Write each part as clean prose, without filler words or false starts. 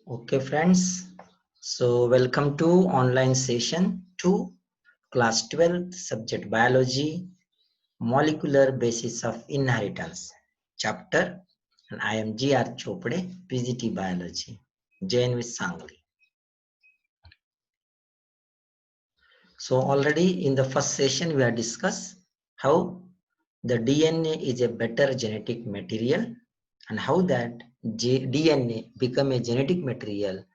Okay, friends. So, welcome to online session 2, class 12, subject biology, molecular basis of inheritance, chapter. And I am G.R. Chopade, PGT biology, JNV Sangli. So, already in the first session, we have discussed how the DNA is a better genetic material and how that DNA become a genetic material.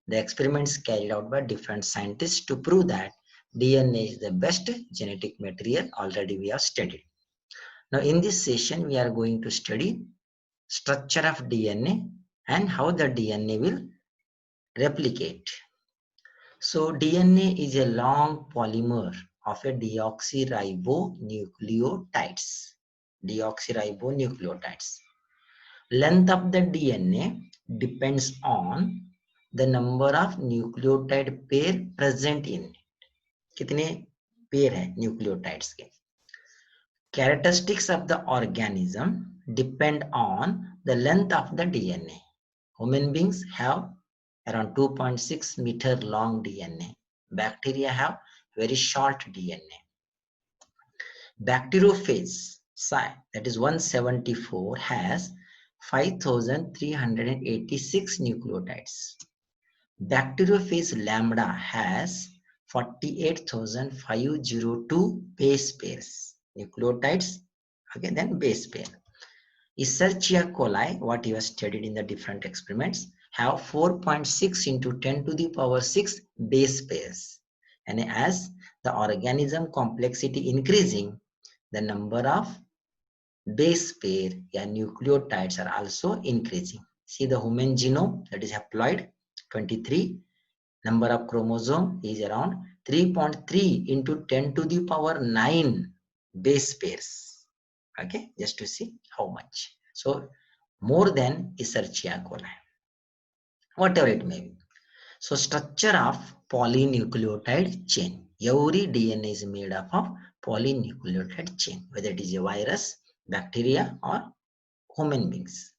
The experiments carried out by different scientists to prove that DNA is the best genetic material already we have studied. Now in this session we are going to study structure of DNA and how the DNA will replicate. So DNA is a long polymer of a deoxyribonucleotides. Deoxyribonucleotides. Length of the DNA depends on the number of nucleotide pair present in it. कितने pair है nucleotides के. Characteristics of the organism depend on the length of the DNA. Human beings have around 2.6 meter long DNA. Bacteria have very short DNA. Bacteriophage, that is 174, has 5,386 nucleotides. Bacteriophage lambda has 48,502 base pairs. Nucleotides, okay, then base pair. Escherichia coli, what you have studied in the different experiments, have 4.6 into 10 to the power 6 base pairs. And as the organism complexity increasing, the number of base pair and nucleotides are also increasing. See the human genome, that is haploid 23. Number of chromosome is around 3.3 into 10 to the power 9 base pairs. Okay, just to see how much. So more than Escherichia coli, whatever it may be. So structure of polynucleotide chain. Every DNA is made up of polynucleotide chain, whether it is a virus, bacteria, or human beings.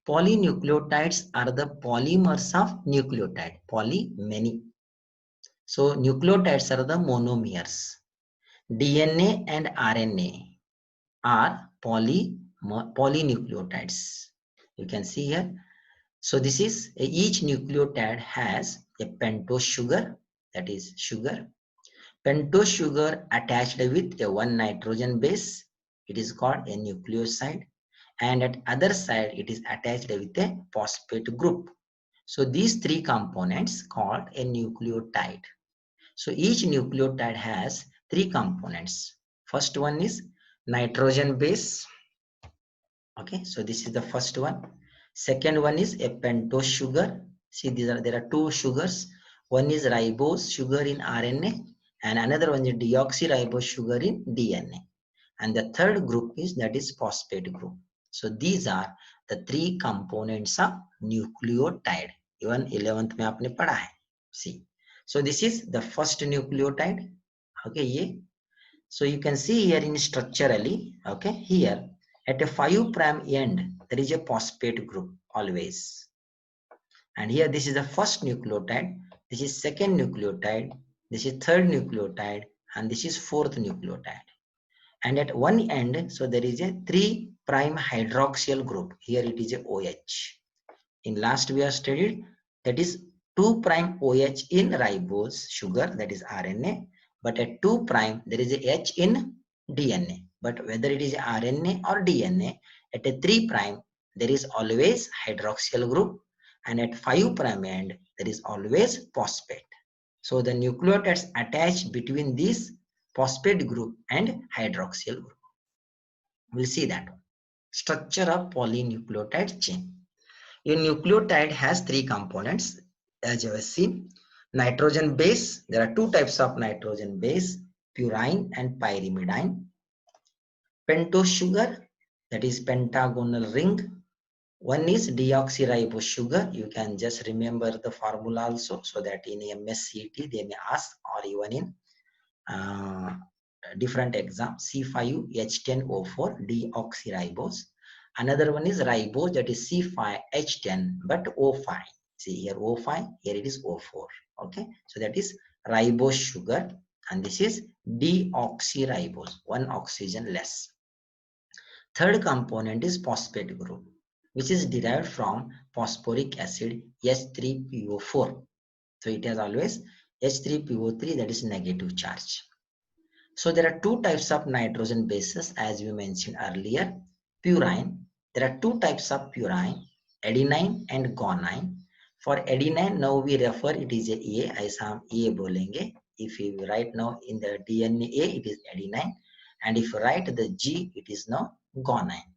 Polynucleotides are the polymers of nucleotide. Poly, many. So nucleotides are the monomers. DNA and RNA are polynucleotides. You can see here. So this is each nucleotide has a pentose sugar, that is sugar. Pentose sugar attached with a one nitrogen base, it is called a nucleoside, and at other side it is attached with a phosphate group. So these three components called a nucleotide. So each nucleotide has three components. First one is nitrogen base. Okay, so this is the first one. Second one is a pentose sugar. See, there are two sugars. One is ribose sugar in RNA and another one is deoxyribose sugar in DNA. And the third group is that is phosphate group. So these are the three components of nucleotide. Even 11th में आपने पढ़ा है. See, so this is the first nucleotide. Okay, ये. So you can see here in structurally. Okay, here at a 5' end there is a phosphate group always. And here this is the first nucleotide. This is second nucleotide. This is third nucleotide, and this is fourth nucleotide. And at one end, so there is a 3' hydroxyl group. Here it is a OH. In last we have studied that is 2' OH in ribose sugar, that is RNA. But at 2' there is a H in DNA. But whether it is RNA or DNA, at a 3' there is always hydroxyl group, and at 5' end there is always phosphate. So the nucleotides attached between this phosphate group and hydroxyl group. We'll see that one. Structure of polynucleotide chain. A nucleotide has three components, as you have seen. Nitrogen base. There are two types of nitrogen base, purine and pyrimidine. Pentose sugar, that is pentagonal ring. One is deoxyribose sugar. You can just remember the formula also, so that in MSCT they may ask, or even in different exam, C5H10O4 deoxyribose. Another one is ribose, that is C5H10 but O5. See here O5, here it is O4. Okay, so that is ribose sugar, and this is deoxyribose, one oxygen less. Third component is phosphate group, which is derived from phosphoric acid H3PO4. So it has always H3PO3, that is negative charge. So there are two types of nitrogen bases, as we mentioned earlier. Purine. There are two types of purine, adenine and guanine. For adenine, now we refer it is a A, ऐसा हम A बोलेंगे. If you write now in the DNA A, it is adenine, and if you write the G, it is now guanine.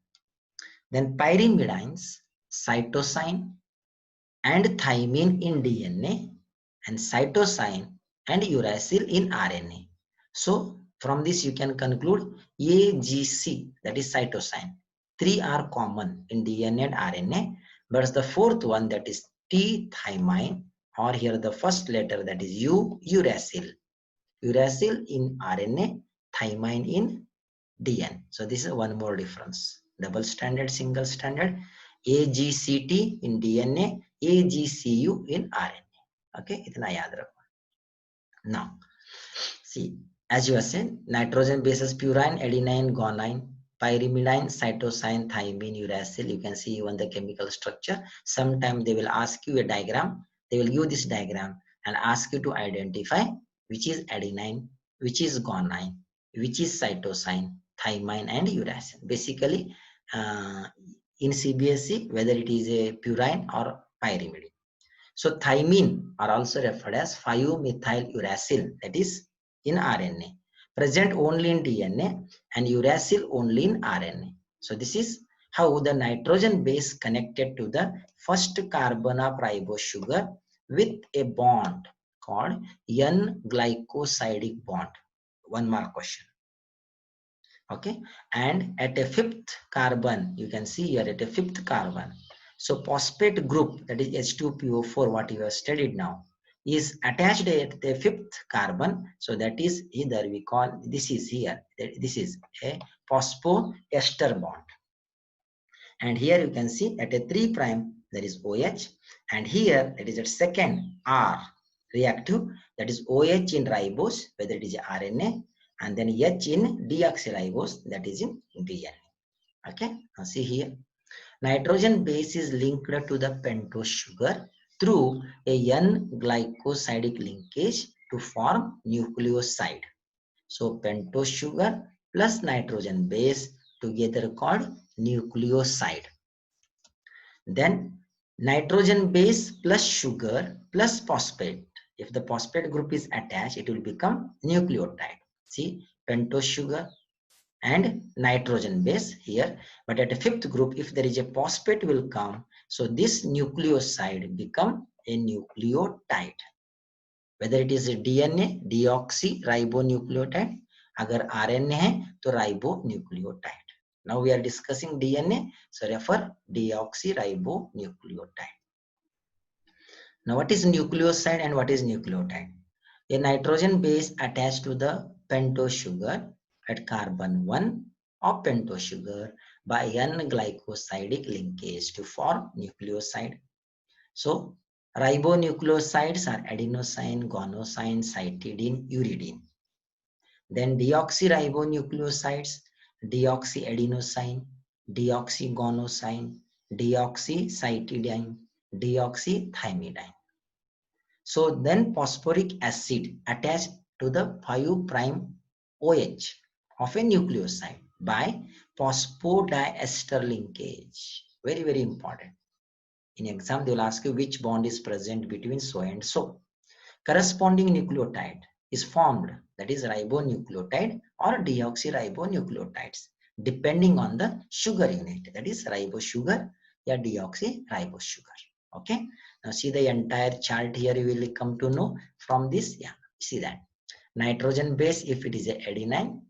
Then pyrimidines, cytosine and thymine in DNA, and cytosine and uracil in RNA. So from this you can conclude AGC, that is cytosine. Three are common in DNA and RNA, but the fourth one, that is T-thymine, or here the first letter, that is U, uracil. Uracil in RNA, thymine in DNA. So this is one more difference. Double stranded, single stranded, AGCT in DNA, AGCU in RNA. Okay, itna yaad rakho. Now, see, as you are saying, nitrogen bases purine, adenine, guanine, pyrimidine, cytosine, thymine, uracil. You can see even the chemical structure. Sometimes they will ask you a diagram. They will give this diagram and ask you to identify which is adenine, which is guanine, which is cytosine, thymine, and uracil. Basically, in CBSE, whether it is a purine or pyrimidine. So thymine are also referred as 5-methyl uracil, that is in RNA, present only in DNA, and uracil only in RNA. So this is how the nitrogen base connected to the first carbon of ribose sugar with a bond called N-glycosidic bond. One more question. Okay, and at a fifth carbon, you can see here at a fifth carbon. So phosphate group, that is H2PO4, what you have studied now, is attached at the fifth carbon. So that is either we call, this is here, this is a phosphoester bond. And here you can see at a 3 prime, there is OH, and here it is at second R reactive, that is OH in ribose, whether it is RNA, and then H in deoxyribose, that is in DNA. Okay, now see here, nitrogen base is linked to the pentose sugar through a N-glycosidic linkage to form nucleoside. So pentose sugar plus nitrogen base together called nucleoside. Then nitrogen base plus sugar plus phosphate. If the phosphate group is attached, it will become nucleotide. See, pentose sugar and nitrogen base here. But at a fifth group, if there is a phosphate will come, so this nucleoside become a nucleotide. Whether it is a DNA, deoxyribonucleotide, अगर RNA है तो ribonucleotide. Now we are discussing DNA, so refer deoxyribonucleotide. Now what is nucleoside and what is nucleotide? A nitrogen base attached to the pentose sugar at carbon 1 of pentose sugar by N-glycosidic linkage to form nucleoside. So ribonucleosides are adenosine, guanosine, cytidine, uridine. Then deoxyribonucleosides, deoxyadenosine, deoxyguanosine, deoxycytidine, deoxythymidine. So then phosphoric acid attached to the 5' OH of a nucleoside by phosphodiester linkage. Very, very important. In exam, they will ask you which bond is present between so and so. Corresponding nucleotide is formed, that is ribonucleotide or deoxyribonucleotides, depending on the sugar unit, that is ribose sugar or deoxyribose sugar. Okay, now see the entire chart here, you will come to know from this. Yeah, see that nitrogen base, if it is a adenine,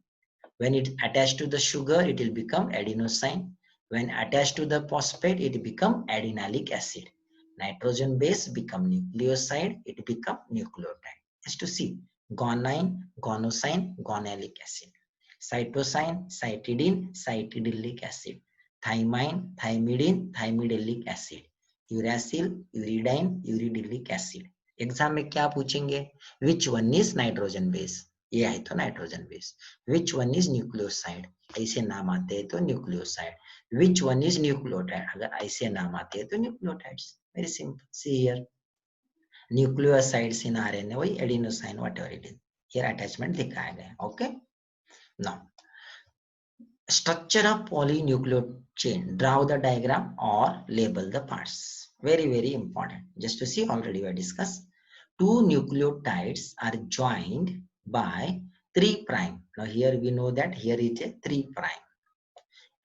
when it attached to the sugar, it will become adenosine. When attached to the phosphate, it become adenalic acid. Nitrogen base become nucleoside, it become nucleotide. Just to see, guanine, guanosine, guanalic acid. Cytosine, cytidine, cytidilic acid. Thymine, thymidine, thymidilic acid. Uracil, uridine, uridylic acid. Exam में क्या पूछेंगे? Which one is nitrogen base, ये है तो nitrogen base. Which one is nucleoside, ऐसे नाम आते हैं तो nucleoside. Which one is nucleotide, अगर ऐसे नाम आते हैं तो nucleotides. Very simple. See here, nucleosides in RNA, वही adenosine, whatever it is. Here attachment दिखाया गया. Okay. Now, structure of polynucleotide chain. Draw the diagram or label the parts. Very, very important. Just to see, already we discussed. Two nucleotides are joined by 3 prime. Now here we know that here is a 3 prime,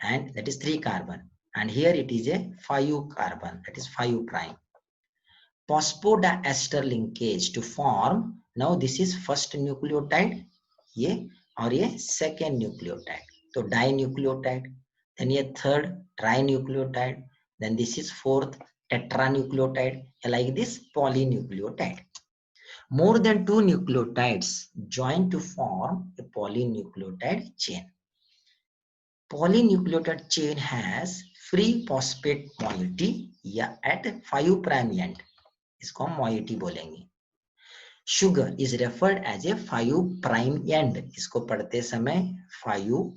and that is 3 carbon. And here it is a 5 carbon, that is 5 prime. Phosphodiester linkage to form, now this is first nucleotide, ये और ये second nucleotide, तो dinucleotide, then ये third trinucleotide, then this is fourth tetranucleotide, like this polynucleotide. More than 2 nucleotides join to form a polynucleotide chain. Polynucleotide chain has free phosphate moiety या at 5 prime end, इसको हम moiety बोलेंगे. Sugar is referred as a 5 prime end, इसको पढ़ते समय 5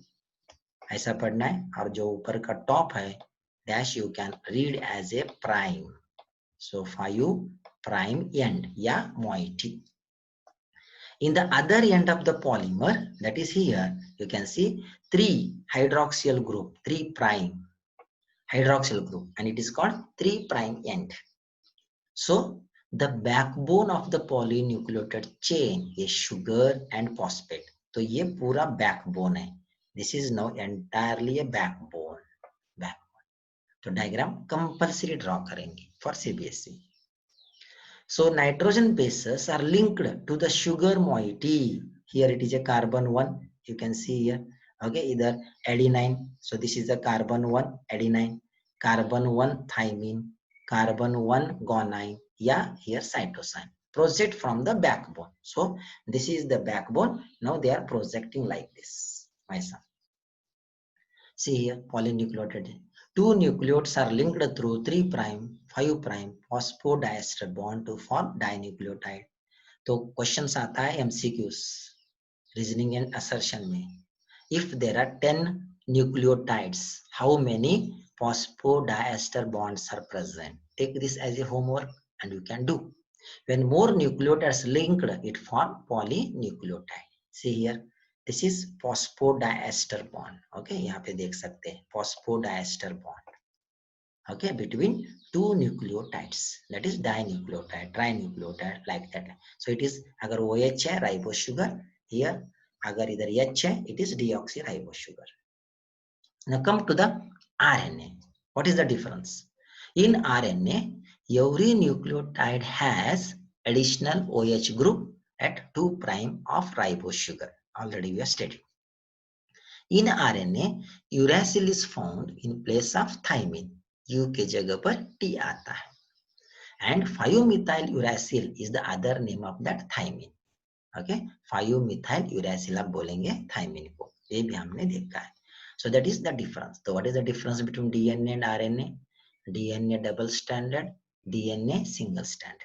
ऐसा पढ़ना है, और जो ऊपर का टॉप है dash you can read as a prime. So 5 prime end या moiety. In the other end of the polymer, that is here, you can see 3 hydroxyl group, 3 prime hydroxyl group, and it is called 3 prime end. So the backbone of the polynucleotide chain is sugar and phosphate. तो ये पूरा backbone है. This is now entirely a backbone. तो diagram compulsory draw करेंगे for CBSE. So nitrogen bases are linked to the sugar moiety. Here it is a carbon 1. You can see here. Okay, either adenine. So this is the carbon 1 adenine, carbon 1 thymine, carbon 1 guanine. Yeah, here cytosine. Project from the backbone. So this is the backbone. Now they are projecting like this, my son. See here, polynucleotide. 2 nucleotides are linked through 3 prime, 5 prime phosphodiester bond to form dinucleotide. तो questions आता है MCQs, reasoning and assertion में. If there are 10 nucleotides, how many phosphodiester bonds are present? Take this as a homework and you can do. When more nucleotides linked, it form polynucleotide. See here, this is phosphodiester bond. Okay, यहाँ पे देख सकते हैं phosphodiester bond. Okay, between 2 nucleotides, that is dinucleotide, trinucleotide, like that. So it is, अगर OH है ribose sugar, here अगर इधर H है, it is deoxyribose sugar. Now come to the RNA. What is the difference? In RNA, every nucleotide has additional OH group at 2 prime of ribose sugar. Already we have studied. In RNA, uracil is found in place of thymine. U के जगह पर T आता है. And 5-methyl uracil is the other name of that thymine. Okay, 5-methyl uracil आप बोलेंगे thymine को. ये भी हमने देखा है. So that is the difference. So what is the difference between DNA and RNA? DNA double stranded, DNA single stranded.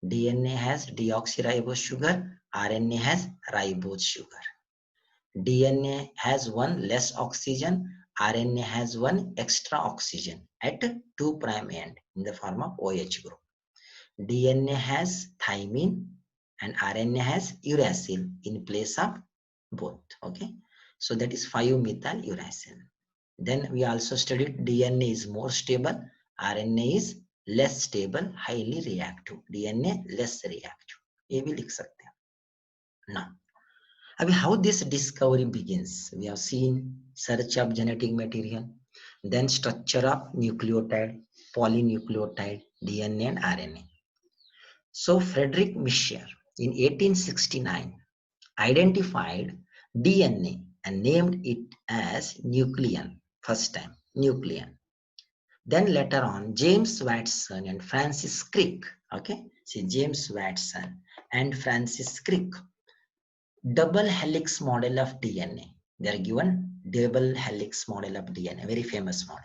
DNA has deoxyribose sugar, RNA has ribose sugar. DNA has one less oxygen, RNA has one extra oxygen at 2 prime end in the form of OH group. DNA has thymine and RNA has uracil in place of both. Okay, so that is 5-methyl uracil. Then we also studied DNA is more stable, RNA is less stable, highly reactive. DNA less reactive. ये भी लिख सकते हैं. Now, how this discovery begins? We have seen search of genetic material, then structure of nucleotide, polynucleotide, DNA and RNA. So Frederick Mischer in 1869 identified DNA and named it as nucleon. First time, nucleon. Then later on, James Watson and Francis Crick. Okay, see James Watson and Francis Crick. Double helix model of DNA. They are given double helix model of DNA, very famous model.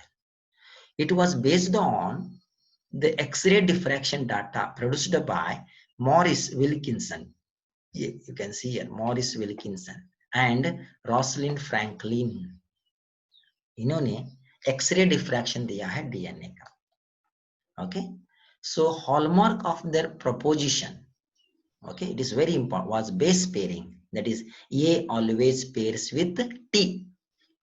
It was based on the X-ray diffraction data produced by Morris Wilkinson. You can see here Morris Wilkinson and Rosalind Franklin, इन्होंने x ray diffraction दिया है DNA का. Okay, so hallmark of their proposition, okay, it is very important, was base pairing. That is, A always pairs with T.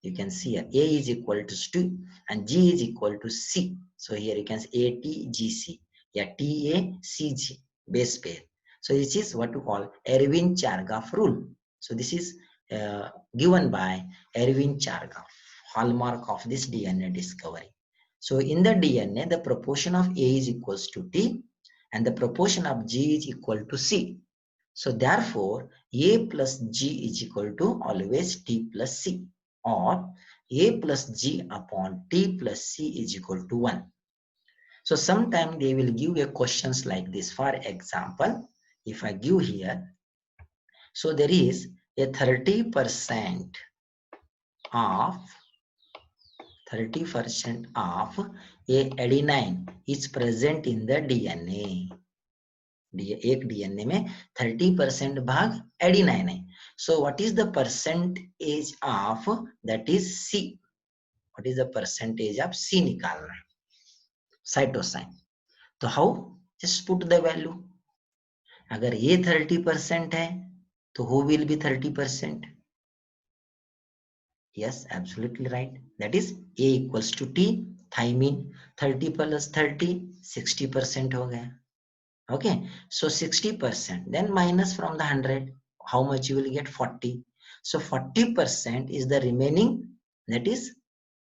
You can see here A is equal to 2 and G is equal to C. So here you can see ATGC, yeah, TACG, base pair. So this is what we call Erwin Chargaff rule. So this is given by Erwin Chargaff, hallmark of this DNA discovery. So in the DNA, the proportion of A is equals to T and the proportion of G is equal to C. So therefore, A plus G is equal to always T plus C, or A plus G upon T plus C is equal to 1. So sometimes they will give you questions like this. For example, if I give here, so there is a 30% of a adenine is present in the DNA. एक DNA में 30% भाग adenine है. So what is the percentage of that is C. What is the percentage of C निकालना है, cytosine. तो how, just put the value. अगर ये 30% है तो who will be 30%? Yes, absolutely right. That is A equals to T, thymine 30 plus 30 60% हो गया. Okay, so 60%, then minus from the 100, how much you will get? 40. So 40% is the remaining, that is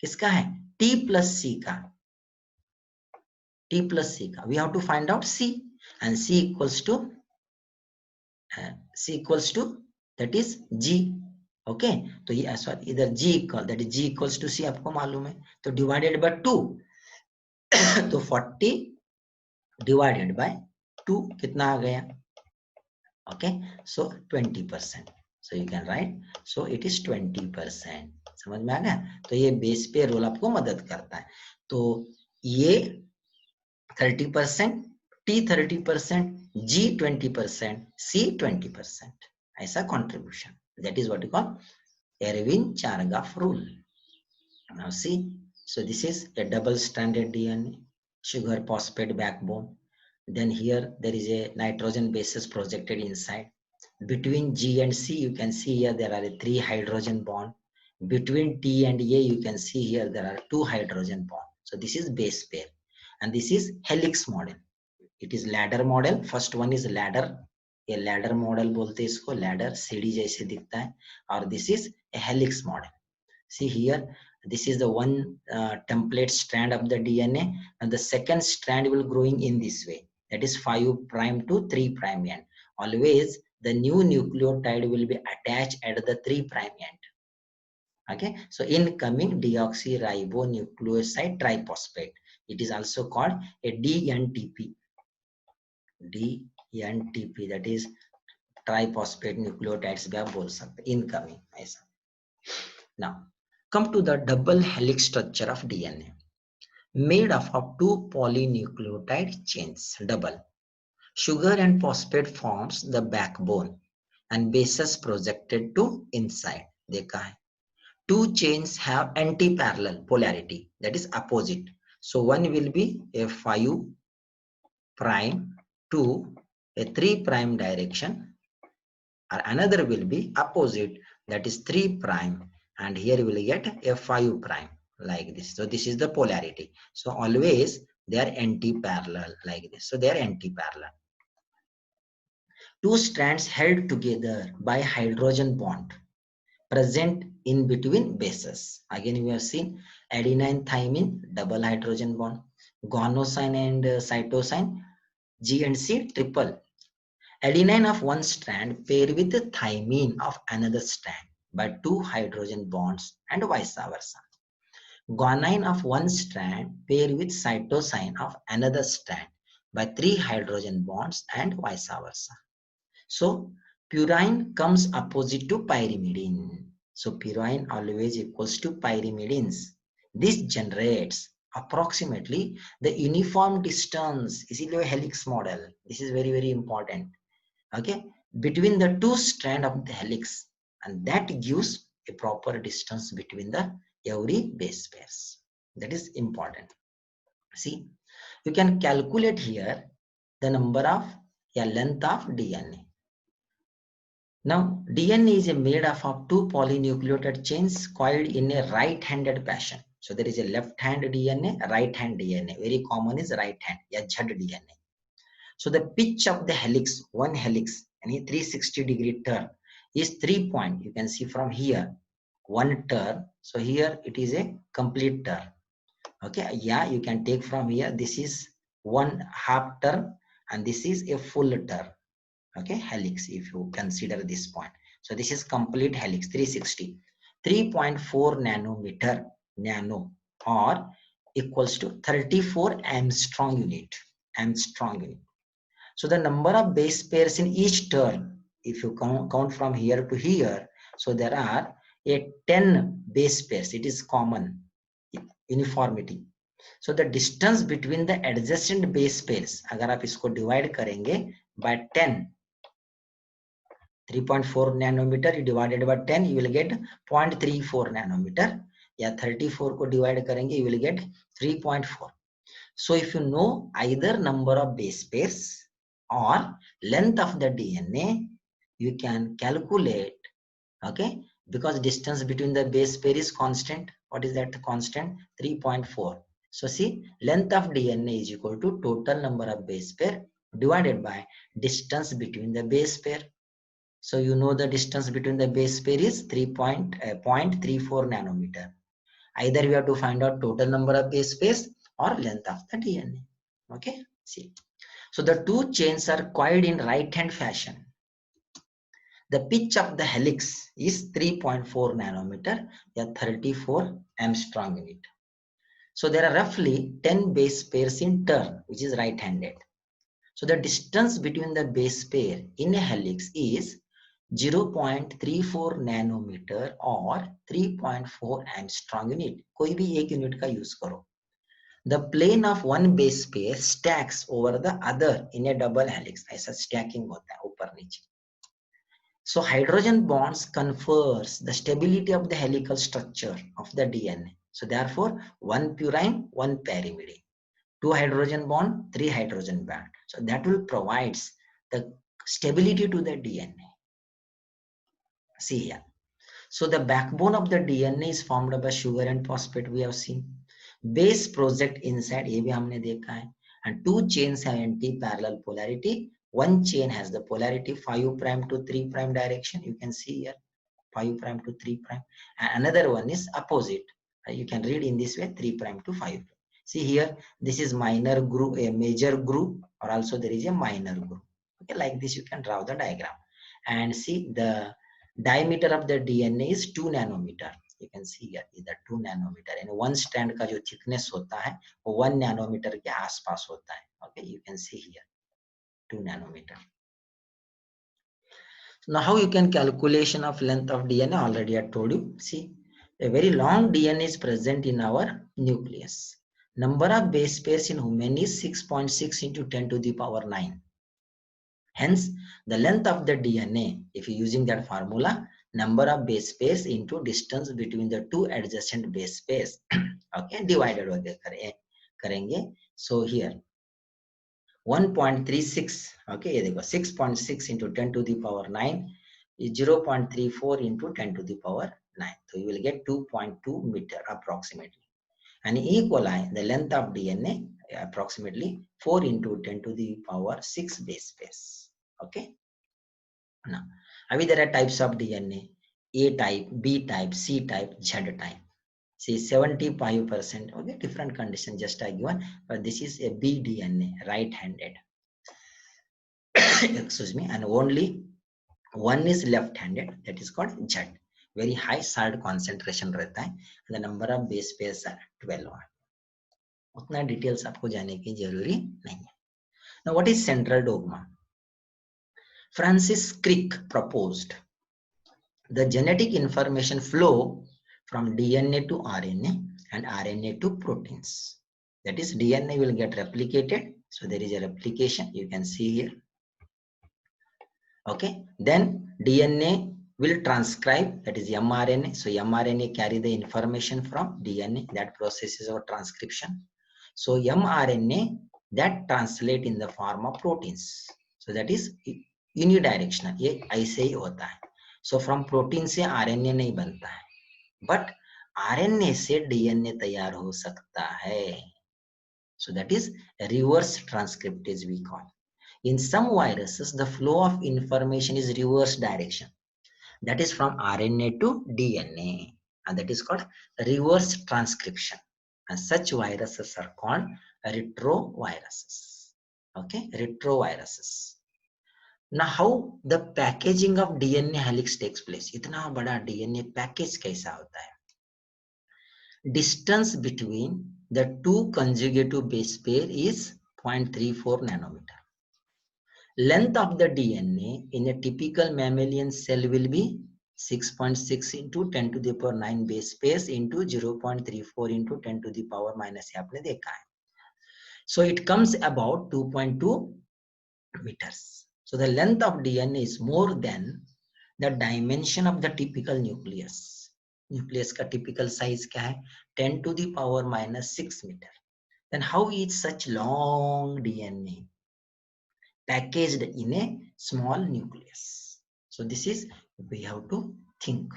किसका है? T plus C का. T plus C का. We have to find out C, and C equals to that is G. Okay, तो ये sorry, इधर G equal, that is G equals to C आपको मालूम है, तो divided by 2. तो 40 divided by 2 कितना आ गया? Okay, so 20%. So you can write, so it is 20%. समझ में आ गया? तो ये बेस पे रोल आपको मदद करता है. तो ये 30%, T 30%, G 20%, C 20%. ऐसा contribution. That is what you call Erwin Chargaff rule. Now see, so this is a double-stranded DNA, sugar phosphate backbone. Then here there is a nitrogen bases projected inside. Between G and C, you can see here there are 3 hydrogen bond. Between T and A, you can see here there are 2 hydrogen bond. So this is base pair, and this is helix model. It is ladder model. First one is ladder. ये ladder model बोलते हैं इसको, ladder सीढ़ी जैसे दिखता है. और this is a helix model. See here, this is the one template strand of the DNA, and the second strand will growing in this way. That is 5' to 3' end. Always the new nucleotide will be attached at the 3' end. Okay, so incoming deoxyribonucleoside triphosphate. It is also called a DNTP. DNTP, that is triphosphate nucleotides भी आप बोल सकते, incoming ऐसा. Now come to the double helix structure of DNA, made up of 2 polynucleotide chains. Double sugar and phosphate forms the backbone and bases projected to inside. देखा है, 2 chains have anti-parallel polarity, that is opposite. So one will be a 5' to a 3' direction, or another will be opposite, that is 3', and here we will get a 5' like this. So this is the polarity. So always they are anti-parallel like this. So they are anti-parallel. 2 strands held together by hydrogen bond present in between bases. Again we have seen adenine thymine double hydrogen bond, guanosine and cytosine G and C triple. Adenine of one strand pair with the thymine of another strand by 2 hydrogen bonds and vice versa. Guanine of one strand pair with cytosine of another strand by 3 hydrogen bonds and vice versa. So purine comes opposite to pyrimidine. So purine always equals to pyrimidines. This generates approximately the uniform distance, इसीलिए helix model, this is very very important, okay, between the two strands of the helix, and that gives a proper distance between the every base pairs. That is important. See, you can calculate here the number of length of DNA. Now, DNA is made up of two polynucleotide chains coiled in a right-handed fashion. So there is a left-hand DNA, right-hand DNA. Very common is right hand, Z DNA. So the pitch of the helix, one helix, any 360-degree turn is 3 point. You can see from here, one turn. So here it is a complete turn. Okay, yeah, you can take from here. This is one half turn, and this is a full turn. Okay, helix, if you consider this point. So this is complete helix, 360. 3.4 nanometer, nano, or equals to 34 Armstrong unit. Armstrong unit. So the number of base pairs in each turn, if you count from here to here, so there are a 10 base pairs. It is common, uniformity. So the distance between the adjacent base pairs, अगर आप इसको divide करेंगे by 10, 3.4 nanometer divided by 10, you will get 0.34 nanometer. या 34 को divide करेंगे, you will get 3.4. So if you know either number of base pairs or length of the DNA, you can calculate, okay, because distance between the base pair is constant. What is that constant? 3.4. So see, length of DNA is equal to total number of base pair divided by distance between the base pair. So you know the distance between the base pair is 0.34 nanometer. Either we have to find out total number of base pairs or length of the DNA. Okay, see. So the two chains are coiled in right-hand fashion. The pitch of the helix is 3.4 nanometer, or 34 Armstrong unit. So there are roughly 10 base pairs in turn, which is right-handed. So the distance between the base pair in a helix is 0.34 nanometer or 3.4 Armstrong unit. कोई भी एक unit का use करो. The plane of one base pair stacks over the other in a double helix. ऐसा stacking होता है ऊपर नीचे. So hydrogen bonds confers the stability of the helical structure of the DNA. So therefore, one purine, one pyrimidine. 2 hydrogen bond, 3 hydrogen bond. So that will provides the stability to the DNA. See here. So the backbone of the DNA is formed by sugar and phosphate, we have seen. Base project inside, ये भी हमने देखा है. And two chains have anti-parallel polarity. One chain has the polarity 5' to 3' direction. You can see here 5' to 3'. And another one is opposite. You can read in this way 3' to 5'. See here, this is minor group, a major group, or also there is a minor group. Okay, like this you can draw the diagram. And see the diameter of the DNA is 2 nanometer. You can see here is 2 nanometer, and one strand का जो thickness होता है वो 1 nanometer के आसपास होता है. Okay, you can see here 2 nanometer. Now how you can calculation of length of DNA? Already I told you. See, a very long DNA is present in our nucleus. Number of base pairs in human is 6.6 into 10 to the power 9. Hence, the length of the DNA, if you're using that formula, number of base pairs into distance between the two adjacent base pairs, okay, divided करेंगे. So here 1.36, okay, ये देखो 6.6 into 10 to the power 9 is 0.34 into 10 to the power 9. So you will get 2.2 meter approximately. And equally, the length of DNA approximately 4 into 10 to the power 6 base pairs. Okay. Now, there are types of DNA: A type, B type, C type, Z type. See, 75%. Okay, different condition just I given, but this is a B DNA, right-handed. Excuse me, and only one is left-handed. That is called Z. Very high salt concentration रहता है. The number of base pairs are 12. उतना details आपको जाने की जरूरी नहीं है. Now, what is central dogma? Francis Crick proposed the genetic information flow from DNA to RNA and RNA to proteins. That is DNA will get replicated. So there is a replication, you can see here. Okay, then DNA will transcribe, that is mRNA. So mRNA carry the information from DNA, that process is our transcription. So mRNA that translate in the form of proteins. So that is unidirectional, ये ऐसे ही होता है. So from protein से RNA नहीं बनता है, but RNA से DNA तैयार हो सकता है. So that is reverse transcriptase we call. In some viruses, the flow of information is reverse direction. That is from RNA to DNA. And that is called reverse transcription. And such viruses are called retroviruses. Okay, retroviruses. Now, how the packaging of DNA helix takes place? इतना बड़ा DNA package कैसा होता है? Distance between the two conjugative base pair is 0.34 nanometer. Length of the DNA in a typical mammalian cell will be 6.6 into 10 to the power 9 base pairs into 0.34 into 10 to the power minus आपने देखा है. So it comes about 2.2 meters. So the length of DNA is more than the dimension of the typical nucleus. Nucleus का typical size क्या है? 10 to the power minus 6 meter. Then how is such long DNA packaged in a small nucleus? So this is we have to think.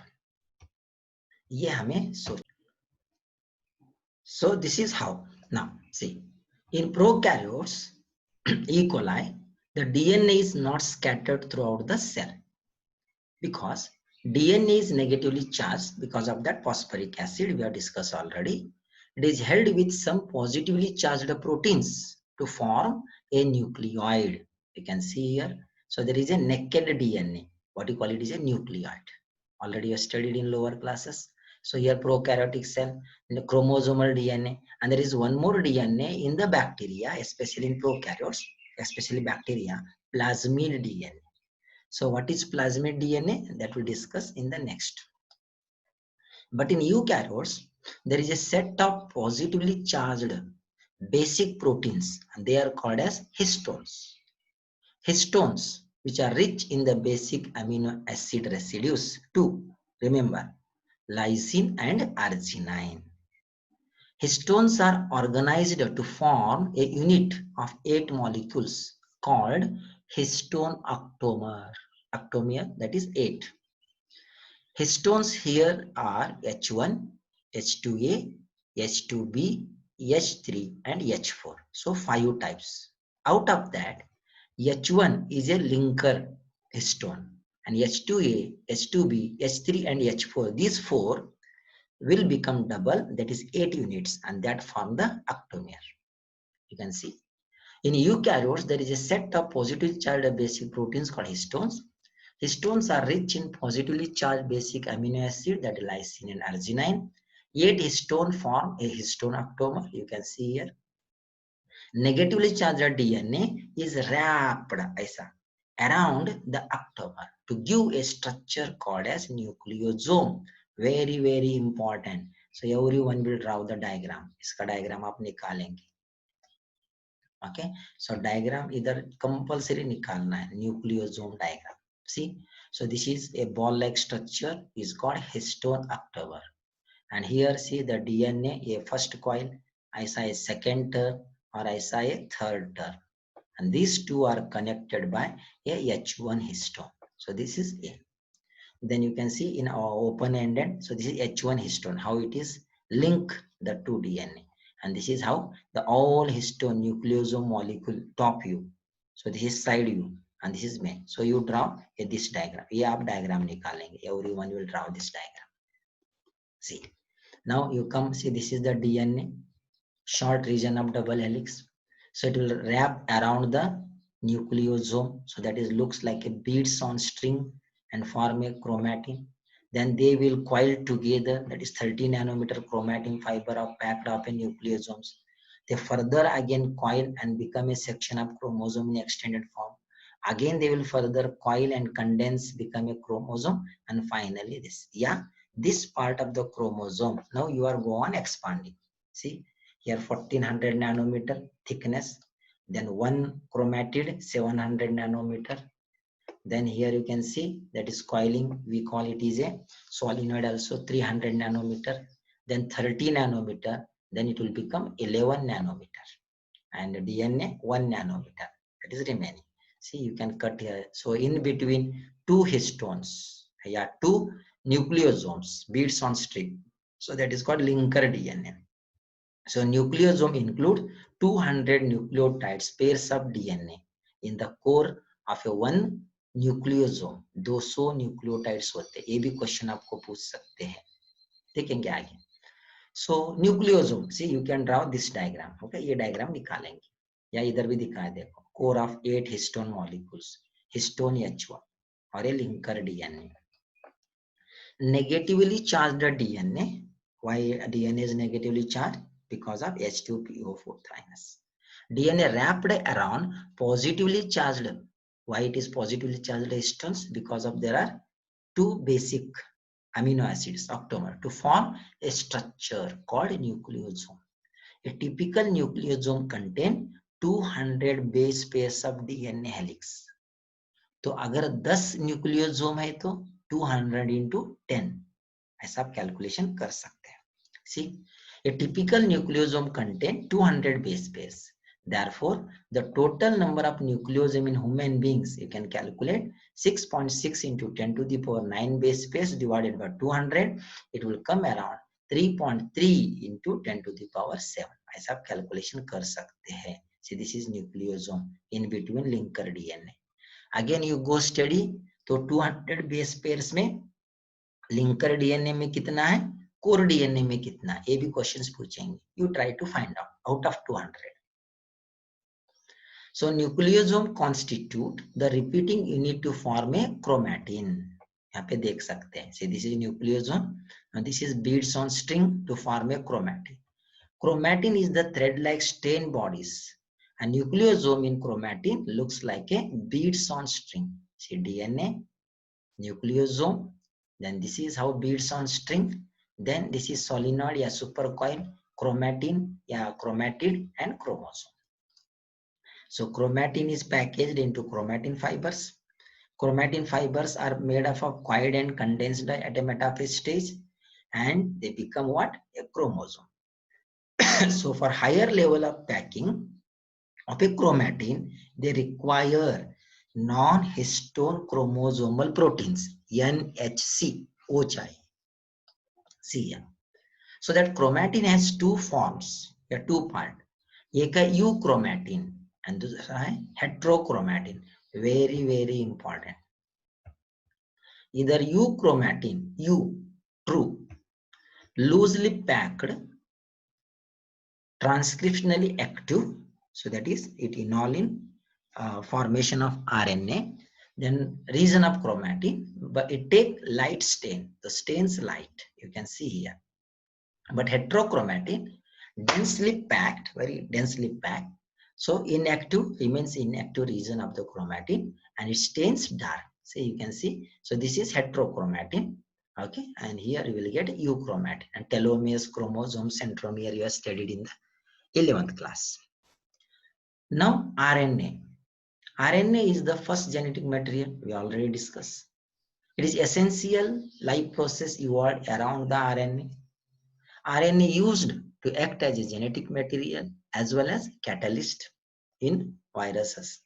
ये हमें सोच. So this is how. Now see, in prokaryotes, E. coli, the DNA is not scattered throughout the cell because DNA is negatively charged because of that phosphoric acid we have discussed already. It is held with some positively charged proteins to form a nucleoid. You can see here. So there is a naked DNA. What you call it is a nucleoid. Already you studied in lower classes. So here prokaryotic cell, in the chromosomal DNA, and there is one more DNA in the bacteria, especially in prokaryotes, especially bacteria, plasmid DNA. So what is plasmid DNA? That we discuss in the next. But in eukaryotes, there is a set of positively charged basic proteins, and they are called as histones. Histones, which are rich in the basic amino acid residues too. Remember, lysine and arginine. Histones are organized to form a unit of 8 molecules called histone octamer. Octamer, that is 8. Histones here are H1, H2A, H2B, H3 and H4. So 5 types. Out of that, H1 is a linker histone and H2A, H2B, H3 and H4. These 4 will become double, that is 8 units, and that form the octamer. You can see. In eukaryotes, there is a set of positively charged basic proteins called histones. Histones are rich in positively charged basic amino acid, that is lysine and arginine. 8 histone form a histone octamer. You can see here. Negatively charged DNA is wrapped around the octamer to give a structure called as nucleosome. Very, very important. So everyone will draw the diagram. इसका diagram आप निकालेंगे. Okay. So diagram either compulsory निकालना है. Nucleosome diagram. See. So this is a ball-like structure is called histone octamer. And here see the DNA, a first coil, ऐसा a second term or ऐसा a third term. And these two are connected by a H1 histone. So this is A. Then you can see in our open-ended, so this is H1 histone, how it is link the two DNA. And this is how the all histone nucleosome molecule top view. So this is side view and this is main. So you draw this diagram. ये आप diagram निकालेंगे. Everyone will draw this diagram. See. Now you come see this is the DNA, short region of double helix. So it will wrap around the nucleosome. So that is looks like a beads on string and form a chromatin. Then they will coil together. That is 30 nanometer chromatin fiber of packed up in nucleosomes. They further again coil and become a section of chromosome in extended form. Again they will further coil and condense, become a chromosome, and finally this. Yeah, this part of the chromosome. Now you are go on expanding. See. Here 1400 nanometer thickness, then one chromatid 700 nanometer. Then here you can see that is coiling, we call it is a solenoid, also 300 nanometer, then 30 nanometer, then it will become 11 nanometer, and DNA 1 nanometer, that is remaining. See, you can cut here. So in between two histones, yeah, two nucleosomes, beads on strip, so that is called linker DNA. So nucleosome include 200 nucleotides pairs of DNA in the core of a one nucleosome. 200 nucleotides होते हैं, ये भी question आपको पूछ सकते हैं, देखेंगे आगे. So nucleosome, see you can draw this diagram. Okay, ये डायग्राम निकालेंगे, या इधर भी दिखाए, देखो core of 8 histone molecules, histone H1 और ये linker DNA. Negatively charged DNA. Why DNA is negatively charged? Because of H2PO4 3. DNA wrapped around positively charged. Why it is positively charged histones? Because of there are two basic amino acids octamer to form a structure called nucleosome. A typical nucleosome contain 200 base pairs of DNA helix. तो अगर 10 nucleosome है तो 200 into 10, ऐसा आप calculation कर सकते हैं. See, a typical nucleosome contain 200 base pairs. Therefore, the total number of nucleosome in human beings, you can calculate 6.6 into 10 to the power 9 base pairs divided by 200. It will come around 3.3 into 10 to the power 7. ऐसा आप calculation कर सकते हैं. See, this is nucleosome in between linker DNA. Again you go study, तो 200 base pairs में linker DNA में कितना है, कोर डीएनए में कितना है, ये भी क्वेश्चंस पूछेंगे. You try to find out of 200. So nucleosome constitute the repeating unit to form a chromatin. यहाँ पे देख सकते हैं. See this is nucleosome, this is beads on string to form a chromatin. Chromatin is the thread-like strain bodies. A nucleosome in chromatin looks like a beads on string. See, DNA, nucleosome, then this is how beads on string, then this is solenoid या supercoil, chromatin या chromatid and chromosome. So chromatin is packaged into chromatin fibers. Chromatin fibers are made up of coiled and condensed at a metaphase stage, and they become what? A chromosome. So for higher level of packing of a chromatin, they require non-histone chromosomal proteins, NHC, OCHI. See here. So that chromatin has two forms, two parts. एक है euchromatin and दूसरा है heterochromatin. Very, very important. Either euchromatin, true, loosely packed, transcriptionally active, so that is it involve in formation of RNA. Then region of chromatin, but it take light stain, the stains light, you can see here. But heterochromatin, densely packed, very densely packed, so inactive, remains inactive region of the chromatin and it stains dark. So you can see, so this is heterochromatin. Okay, and here you will get euchromatin, and telomeres, chromosomes, centromere you have studied in the 11th class. Now RNA. RNA is the first genetic material we already discussed. It is essential life process evolved around the RNA. RNA used to act as a genetic material as well as catalyst in viruses.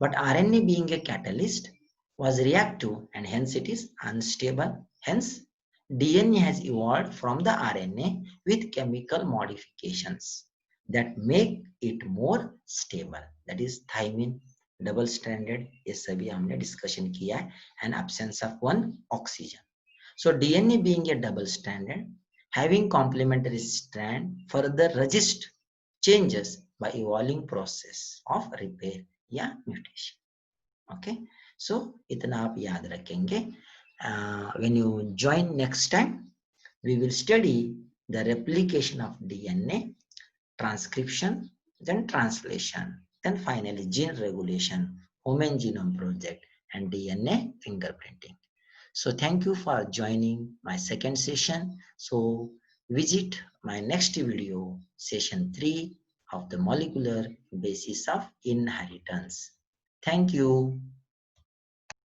But RNA being a catalyst was reactive and hence it is unstable. Hence DNA has evolved from the RNA with chemical modifications that make it more stable. That is thymine, double stranded, ये सभी हमने discussion किया है, and absence of one oxygen. So DNA being a double stranded, having complementary strand, further resist changes by evolving process of repair या mutation. Okay, so इतना आप याद रखेंगे. When you join next time, we will study the replication of DNA, transcription, then translation, then finally gene regulation, Human Genome Project, and DNA fingerprinting. So thank you for joining my second session. So visit my next video, session 3 of the molecular basis of inheritance. Thank you.